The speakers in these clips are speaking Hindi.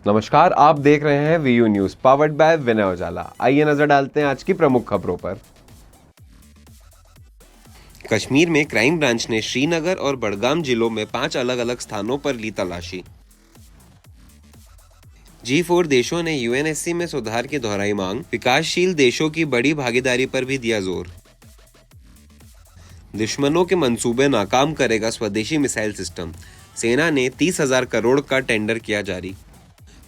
नमस्कार, आप देख रहे हैं वीयू न्यूज पावर्ड बाय विनय उजाला। आइए नजर डालते हैं आज की प्रमुख खबरों पर। कश्मीर में क्राइम ब्रांच ने श्रीनगर और बडगाम जिलों में 5 अलग अलग स्थानों पर ली तलाशी। G4 देशों ने यूएनएससी में सुधार की दोहराई मांग। विकासशील देशों की बड़ी भागीदारी पर भी दिया जोर। दुश्मनों के मंसूबे नाकाम करेगा स्वदेशी मिसाइल सिस्टम। सेना ने 30,000 करोड़ का टेंडर किया जारी।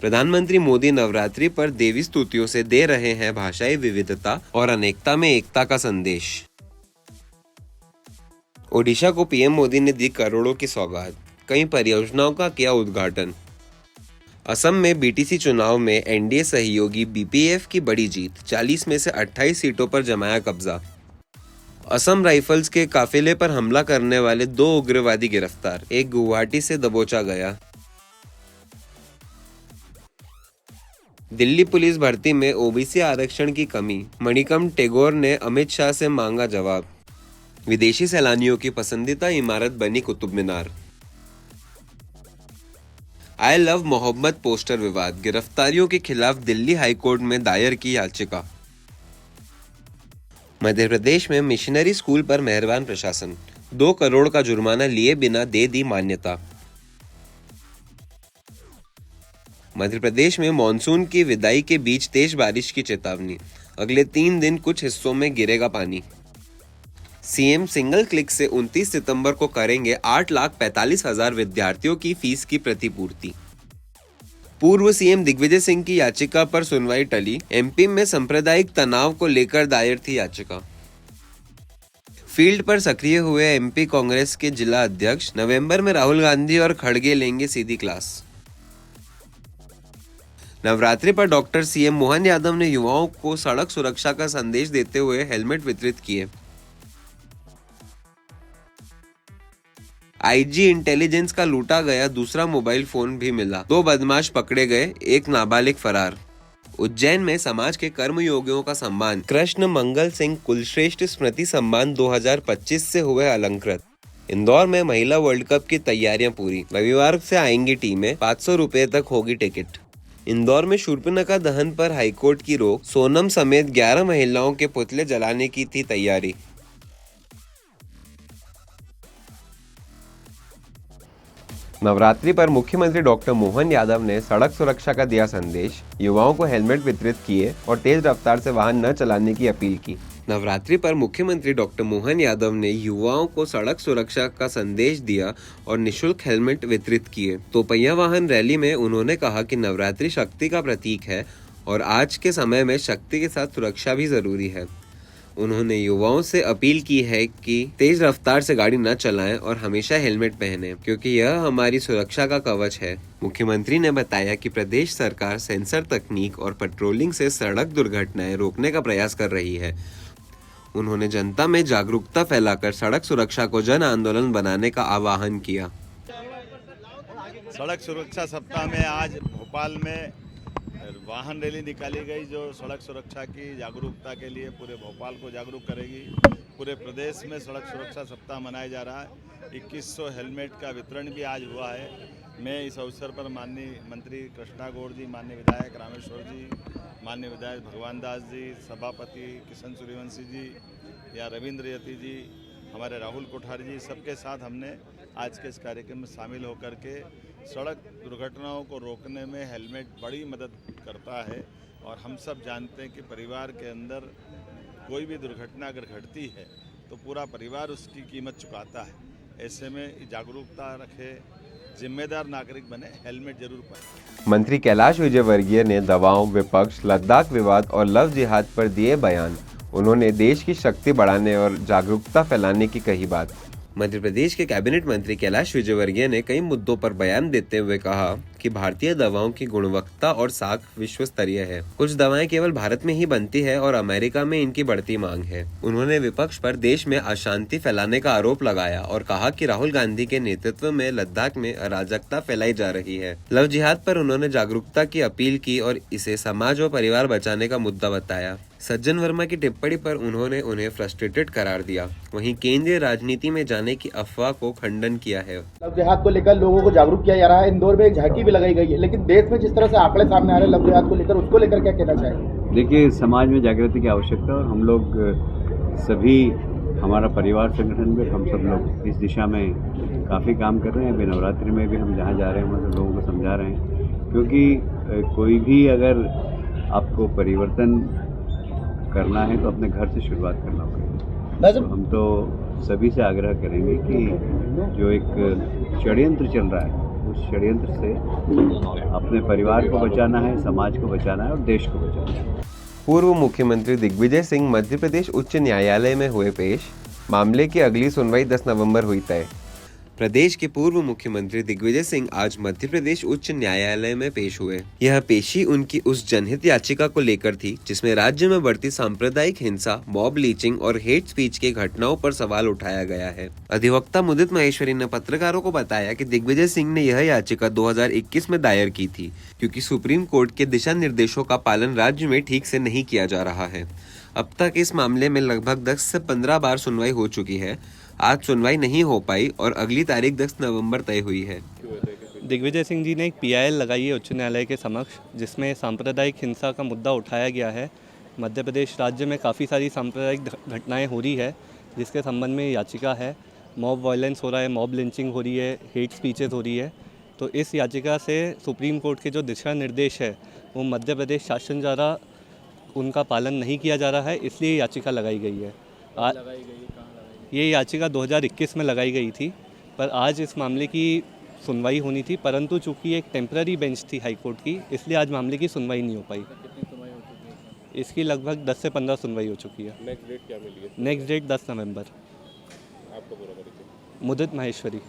प्रधानमंत्री मोदी नवरात्रि पर देवी स्तुतियों से दे रहे हैं भाषाई विविधता और अनेकता में एकता का संदेश। ओडिशा को पीएम मोदी ने दी करोड़ों की सौगात। कई परियोजनाओं का किया उद्घाटन। असम में बीटीसी चुनाव में एनडीए सहयोगी बीपीएफ की बड़ी जीत। 40 में से 28 सीटों पर जमाया कब्जा। असम राइफल्स के काफिले पर हमला करने वाले 2 उग्रवादी गिरफ्तार। एक गुवाहाटी से दबोचा गया। दिल्ली पुलिस भर्ती में ओबीसी आरक्षण की कमी। मणिकम टेगोर ने अमित शाह से मांगा जवाब। विदेशी सैलानियों की पसंदीदा इमारत बनी Qutub Minar. I love Mohammad poster विवाद। गिरफ्तारियों के खिलाफ दिल्ली हाईकोर्ट में दायर की याचिका। मध्य प्रदेश में मिशनरी स्कूल पर मेहरबान प्रशासन। 2 करोड़ का जुर्माना लिए बिना दे दी मान्यता। मध्य प्रदेश में मॉनसून की विदाई के बीच तेज बारिश की चेतावनी। अगले 3 दिन कुछ हिस्सों में गिरेगा पानी। सीएम सिंगल क्लिक से 29 सितंबर को करेंगे 8,45,000 विद्यार्थियों की फीस की प्रतिपूर्ति। पूर्व सीएम दिग्विजय सिंह की याचिका पर सुनवाई टली। एमपी में सांप्रदायिक तनाव को लेकर दायर थी याचिका। फील्ड पर सक्रिय हुए एमपी कांग्रेस के जिला अध्यक्ष। नवंबर में राहुल गांधी और खड़गे लेंगे सीधी क्लास। नवरात्रि पर डॉक्टर सीएम मोहन यादव ने युवाओं को सड़क सुरक्षा का संदेश देते हुए हेलमेट वितरित किए। आईजी इंटेलिजेंस का लूटा गया दूसरा मोबाइल फोन भी मिला। 2 बदमाश पकड़े गए, एक नाबालिग फरार। उज्जैन में समाज के कर्मयोगियों का सम्मान। कृष्ण मंगल सिंह कुलश्रेष्ठ स्मृति सम्मान 2025 से हुए अलंकृत। इंदौर में महिला वर्ल्ड कप की तैयारियां पूरी। रविवार से आएंगी टीमें। 500 रुपए तक होगी टिकट। इंदौर में शूर्पणखा दहन पर हाईकोर्ट की रोक। सोनम समेत 11 महिलाओं के पुतले जलाने की थी तैयारी। नवरात्रि पर मुख्यमंत्री डॉक्टर मोहन यादव ने सड़क सुरक्षा का दिया संदेश। युवाओं को हेलमेट वितरित किए और तेज रफ्तार से वाहन न चलाने की अपील की। नवरात्रि पर मुख्यमंत्री डॉक्टर मोहन यादव ने युवाओं को सड़क सुरक्षा का संदेश दिया और निःशुल्क हेलमेट वितरित किए। दोपहिया वाहन रैली में उन्होंने कहा कि नवरात्रि शक्ति का प्रतीक है और आज के समय में शक्ति के साथ सुरक्षा भी जरूरी है। उन्होंने युवाओं से अपील की है कि तेज रफ्तार से गाड़ी न चलाएं और हमेशा हेलमेट पहनें, क्योंकि यह हमारी सुरक्षा का कवच है। मुख्यमंत्री ने बताया कि प्रदेश सरकार सेंसर तकनीक और पेट्रोलिंग से सड़क दुर्घटनाएं रोकने का प्रयास कर रही है। उन्होंने जनता में जागरूकता फैलाकर सड़क सुरक्षा को जन आंदोलन बनाने का आह्वान किया। सड़क सुरक्षा सप्ताह में आज भोपाल में वाहन रैली निकाली गई, जो सड़क सुरक्षा की जागरूकता के लिए पूरे भोपाल को जागरूक करेगी। पूरे प्रदेश में सड़क सुरक्षा सप्ताह मनाया जा रहा है। 2100 हेलमेट का वितरण भी आज हुआ है। मैं इस अवसर पर माननीय मंत्री कृष्णा गौड़ जी, माननीय विधायक रामेश्वर जी, माननीय विधायक भगवान दास जी, सभापति किशन सूर्यवंशी जी या रविंद्र यति जी, हमारे राहुल कोठारी जी, सबके साथ हमने आज के इस कार्यक्रम में शामिल होकर के सड़क दुर्घटनाओं को रोकने में हेलमेट बड़ी मदद करता है। और हम सब जानते हैं कि परिवार के अंदर कोई भी दुर्घटना अगर घटती है तो पूरा परिवार उसकी कीमत चुकाता है। ऐसे में जागरूकता रखे, जिम्मेदार नागरिक बने, हेलमेट जरूर पहने। मंत्री कैलाश विजयवर्गीय ने दवाओं, विपक्ष, लद्दाख विवाद और लव जिहाद पर दिए बयान। उन्होंने देश की शक्ति बढ़ाने और जागरूकता फैलाने की कही बात। मध्य प्रदेश के कैबिनेट मंत्री कैलाश विजयवर्गीय ने कई मुद्दों पर बयान देते हुए कहा कि भारतीय दवाओं की गुणवत्ता और साख विश्व स्तरीय है। कुछ दवाएं केवल भारत में ही बनती है और अमेरिका में इनकी बढ़ती मांग है। उन्होंने विपक्ष पर देश में अशांति फैलाने का आरोप लगाया और कहा कि राहुल गांधी के नेतृत्व में लद्दाख में अराजकता फैलाई जा रही है। लव जिहाद पर उन्होंने जागरूकता की अपील की और इसे समाज और परिवार बचाने का मुद्दा बताया। सज्जन वर्मा की टिप्पणी पर उन्होंने उन्हें फ्रस्ट्रेटेड करार दिया। वहीं केंद्रीय राजनीति में जाने की अफवाह को खंडन किया है। लव जिहाद को लेकर लोगों को जागरूक किया जा रहा है। इंदौर में एक झांकी भी लगाई गई है, लेकिन देश में जिस तरह से आंकड़े सामने आ रहे हैं लव जिहाद को लेकर, उसको लेकर क्या कहना चाहेंगे? देखिए, समाज में जागृति की आवश्यकता है और हम लोग सभी, हमारा परिवार संगठन भी, हम सब लोग इस दिशा में काफ़ी काम कर रहे हैं। अभी नवरात्रि में भी हम जहाँ जा रहे हैं वहाँ लोगों को समझा रहे हैं, क्योंकि कोई भी अगर आपको परिवर्तन करना है तो अपने घर से शुरुआत करना होगा। तो हम तो सभी से आग्रह करेंगे कि जो एक षड्यंत्र चल रहा है उस षड्यंत्र से अपने परिवार को बचाना है, समाज को बचाना है और देश को बचाना है। पूर्व मुख्यमंत्री दिग्विजय सिंह मध्य प्रदेश उच्च न्यायालय में हुए पेश, मामले की अगली सुनवाई 10 नवंबर हुई तय। प्रदेश के पूर्व मुख्यमंत्री दिग्विजय सिंह आज मध्य प्रदेश उच्च न्यायालय में पेश हुए। यह पेशी उनकी उस जनहित याचिका को लेकर थी जिसमें राज्य में बढ़ती सांप्रदायिक हिंसा, मॉब लीचिंग और हेट स्पीच की घटनाओं पर सवाल उठाया गया है। अधिवक्ता मुदित महेश्वरी ने पत्रकारों को बताया कि दिग्विजय सिंह ने यह याचिका 2021 में दायर की थी, क्योंकि सुप्रीम कोर्ट के दिशा निर्देशों का पालन राज्य में ठीक से नहीं किया जा रहा है। अब तक इस मामले में लगभग 10 से 15 बार सुनवाई हो चुकी है। आज सुनवाई नहीं हो पाई और अगली तारीख 10 नवंबर तय हुई है। दिग्विजय सिंह जी ने एक PIL लगाई है उच्च न्यायालय के समक्ष, जिसमें सांप्रदायिक हिंसा का मुद्दा उठाया गया है। मध्य प्रदेश राज्य में काफ़ी सारी सांप्रदायिक घटनाएं हो रही है, जिसके संबंध में याचिका है। मॉब वायलेंस हो रहा है, मॉब लिंचिंग हो रही है, हेट स्पीचेस हो रही है। तो इस याचिका से सुप्रीम कोर्ट के जो दिशा निर्देश है वो मध्य प्रदेश शासन द्वारा उनका पालन नहीं किया जा रहा है, इसलिए याचिका लगाई गई है। ये याचिका 2021 में लगाई गई थी, पर आज इस मामले की सुनवाई होनी थी, परंतु चूंकि एक टेम्पररी बेंच थी हाई कोर्ट की, इसलिए आज मामले की सुनवाई नहीं हो पाई। इसकी लगभग 10 से 15 सुनवाई हो चुकी है। नेक्स्ट डेट क्या मिली है? नेक्स्ट डेट 10 नवंबर। आपका पूरा परिचय? मुदित महेश्वरी।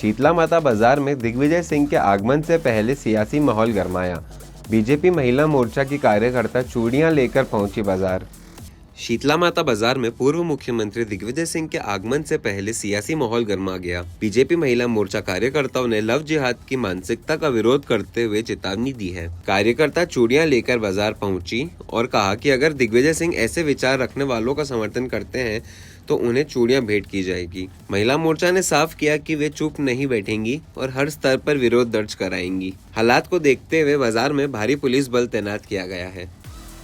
शीतला माता बाजार में दिग्विजय सिंह के आगमन से पहले सियासी माहौल गरमाया। बीजेपी महिला मोर्चा की कार्यकर्ता चूड़ियां लेकर पहुंची बाजार। शीतला माता बाजार में पूर्व मुख्यमंत्री दिग्विजय सिंह के आगमन से पहले सियासी माहौल गर्मा गया। बीजेपी महिला मोर्चा कार्यकर्ताओं ने लव जिहाद की मानसिकता का विरोध करते हुए चेतावनी दी है। कार्यकर्ता चूड़ियां लेकर बाजार पहुंची और कहा कि अगर दिग्विजय सिंह ऐसे विचार रखने वालों का समर्थन करते हैं तो उन्हें चूड़ियां भेंट की जाएगी। महिला मोर्चा ने साफ किया कि वे चुप नहीं बैठेंगी और हर स्तर पर विरोध दर्ज कराएंगी। हालात को देखते हुए बाजार में भारी पुलिस बल तैनात किया गया है।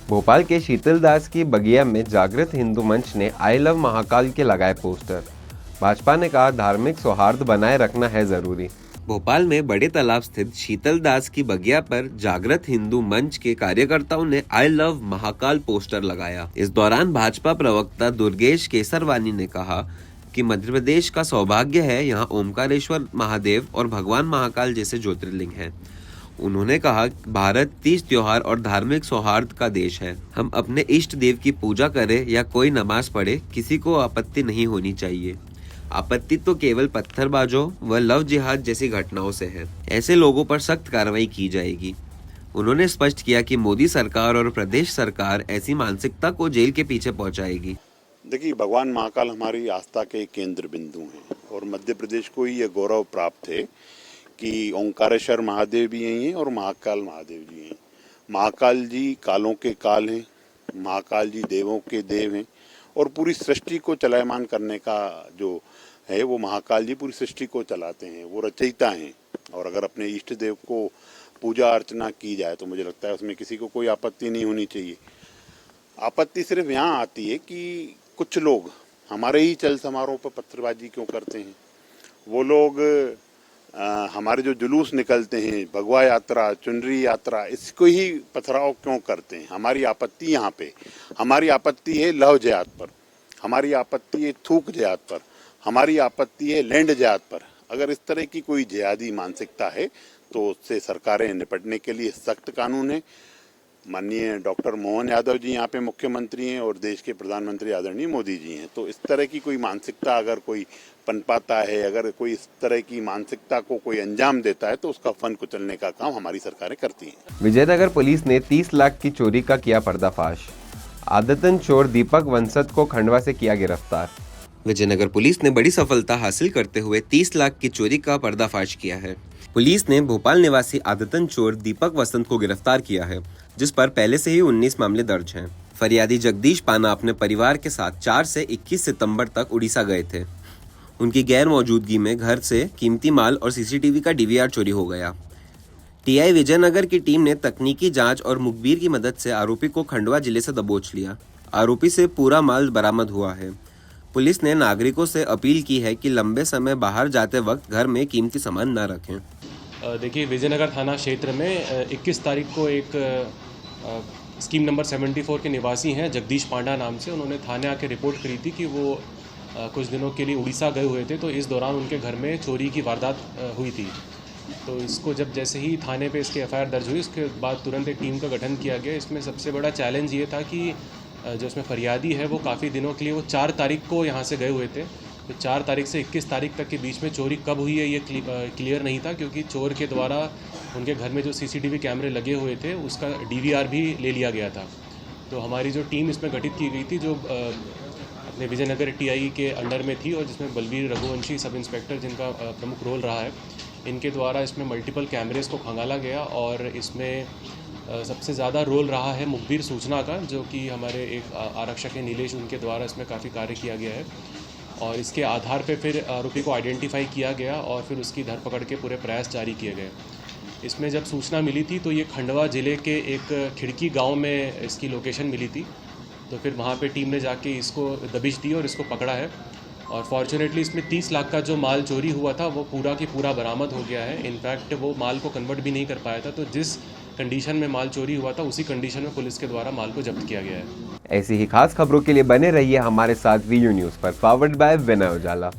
भोपाल के शीतलदास की बगिया में जागृत हिंदू मंच ने आई लव महाकाल के लगाए पोस्टर। भाजपा ने कहा धार्मिक सौहार्द बनाए रखना है जरूरी। भोपाल में बड़े तालाब स्थित शीतलदास की बगिया पर जागृत हिंदू मंच के कार्यकर्ताओं ने आई लव महाकाल पोस्टर लगाया। इस दौरान भाजपा प्रवक्ता दुर्गेश केसरवानी ने कहा कि मध्य प्रदेश का सौभाग्य है, यहाँ ओमकारेश्वर महादेव और भगवान महाकाल जैसे ज्योतिर्लिंग हैं। उन्होंने कहा भारत तीज त्योहार और धार्मिक सौहार्द का देश है। हम अपने इष्ट देव की पूजा करें या कोई नमाज पढ़े, किसी को आपत्ति नहीं होनी चाहिए। आपत्ति तो केवल पत्थरबाजों व लव जिहाद जैसी घटनाओं से है। ऐसे लोगों पर सख्त कार्रवाई की जाएगी। उन्होंने स्पष्ट किया कि मोदी सरकार और प्रदेश सरकार ऐसी मानसिकता को जेल के पीछे पहुंचाएगी। देखिए, भगवान महाकाल हमारी आस्था के केंद्र बिंदु हैं और मध्य प्रदेश को ही ये गौरव प्राप्त है कि ओंकारेश्वर महादेव भी यही हैं और महाकाल महादेव जी हैं। महाकाल जी कालों के काल हैं, महाकाल जी देवों के देव हैं और पूरी सृष्टि को चलायमान करने का जो है वो महाकाल जी पूरी सृष्टि को चलाते हैं। वो रचयिता हैं और अगर अपने इष्ट देव को पूजा अर्चना की जाए तो मुझे लगता है उसमें किसी को कोई आपत्ति नहीं होनी चाहिए। आपत्ति सिर्फ यहाँ आती है कि कुछ लोग हमारे ही चल समारोह पर पत्थरबाजी क्यों करते हैं। वो लोग हमारे जो जुलूस निकलते हैं, भगवा यात्रा, चुनरी यात्रा, इसको ही पथराव क्यों करते हैं। हमारी आपत्ति यहाँ पे, हमारी आपत्ति है लव जिहाद पर, हमारी आपत्ति है थूक जिहाद पर, हमारी आपत्ति है लैंड जिहाद पर। अगर इस तरह की कोई जिहादी मानसिकता है तो उससे सरकारें निपटने के लिए सख्त कानून है। माननीय डॉक्टर मोहन यादव जी यहाँ पे मुख्यमंत्री हैं और देश के प्रधानमंत्री आदरणीय मोदी जी हैं। तो इस तरह की कोई मानसिकता अगर कोई पनपाता है, अगर कोई इस तरह की मानसिकता को कोई अंजाम देता है तो उसका फन कुचलने का काम हमारी सरकारें करती हैं। विजयनगर पुलिस ने 30 लाख की चोरी का किया पर्दाफाश। आदतन चोर दीपक वंसत को खंडवा से किया गिरफ्तार। विजयनगर पुलिस ने बड़ी सफलता हासिल करते हुए 30 लाख की चोरी का पर्दाफाश किया है। पुलिस ने भोपाल निवासी आदतन चोर दीपक वसंत को गिरफ्तार किया है, जिस पर पहले से ही 19 मामले दर्ज हैं। फरियादी जगदीश पाना अपने परिवार के साथ 4 से 21 सितंबर तक उड़ीसा गए थे। उनकी गैर मौजूदगी में घर से कीमती माल और सीसीटीवी का डीवीआर चोरी हो गया। टीआई विजयनगर की टीम ने तकनीकी जांच और मुखबिर की मदद से आरोपी को खंडवा जिले से दबोच लिया। आरोपी से पूरा माल बरामद हुआ है। पुलिस ने नागरिकों से अपील की है कि लंबे समय बाहर जाते वक्त घर में कीमती सामान न रखें। देखिए, विजयनगर थाना क्षेत्र में 21 तारीख को एक स्कीम नंबर 74 के निवासी हैं जगदीश पांडा नाम से, उन्होंने थाने आके रिपोर्ट करी थी कि वो कुछ दिनों के लिए उड़ीसा गए हुए थे, तो इस दौरान उनके घर में चोरी की वारदात हुई थी। तो इसको जब जैसे ही थाने पे इसकी एफआईआर दर्ज हुई, उसके बाद तुरंत एक टीम का गठन किया गया। इसमें सबसे बड़ा चैलेंज ये था कि जो इसमें फरियादी है वो काफ़ी दिनों के लिए, वो 4 तारीख को यहाँ से गए हुए थे, तो 4 तारीख से 21 तारीख तक के बीच में चोरी कब हुई है ये क्लियर नहीं था, क्योंकि चोर के द्वारा उनके घर में जो सीसीटीवी कैमरे लगे हुए थे उसका डीवीआर भी ले लिया गया था। तो हमारी जो टीम इसमें गठित की गई थी, जो अपने विजयनगर टीआई के अंडर में थी, और जिसमें बलबीर रघुवंशी सब इंस्पेक्टर जिनका प्रमुख रोल रहा है, इनके द्वारा इसमें मल्टीपल कैमरेज़ को खंगाला गया। और इसमें सबसे ज़्यादा रोल रहा है मुखबिर सूचना का, जो कि हमारे एक आरक्षक हैं नीलेश, उनके द्वारा इसमें काफ़ी कार्य किया गया है। और इसके आधार पे फिर आरोपी को आइडेंटिफाई किया गया और फिर उसकी धरपकड़ के पूरे प्रयास जारी किए गए। इसमें जब सूचना मिली थी तो ये खंडवा ज़िले के एक खिड़की गांव में इसकी लोकेशन मिली थी, तो फिर वहाँ पे टीम ने जाके इसको दबिश दी और इसको पकड़ा है। और फॉर्चुनेटली इसमें 30 लाख का जो माल चोरी हुआ था वो पूरा की पूरा बरामद हो गया है। इनफैक्ट वो माल को कन्वर्ट भी नहीं कर पाया था, तो जिस कंडीशन में माल चोरी हुआ था उसी कंडीशन में पुलिस के द्वारा माल को जब्त किया गया है। ऐसी ही खास खबरों के लिए बने रहिए हमारे साथ वीयू न्यूज़ पर, पावर्ड बाय विनय उजाला।